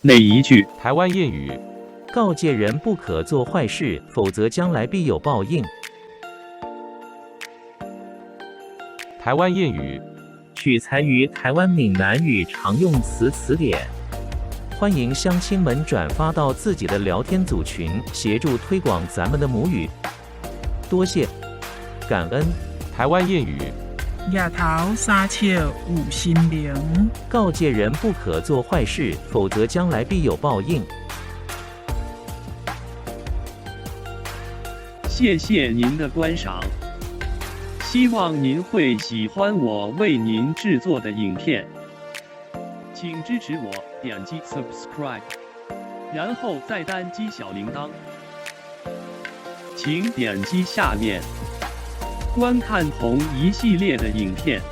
哪一句？台湾谚语。告诫人不可做坏事，否则将来必有报应。台湾谚语。取材于台湾闽南语常用词词典。欢迎乡亲们转发到自己的聊天组群，协助推广咱们的母语。多谢，感恩。台湾谚语。夜头三笑有神明，告诫人不可做坏事，否则将来必有报应。谢谢您的观赏，希望您会喜欢我为您制作的影片，请支持我，点击 subscribe， 然后再单击小铃铛，请点击下面观看同一系列的影片。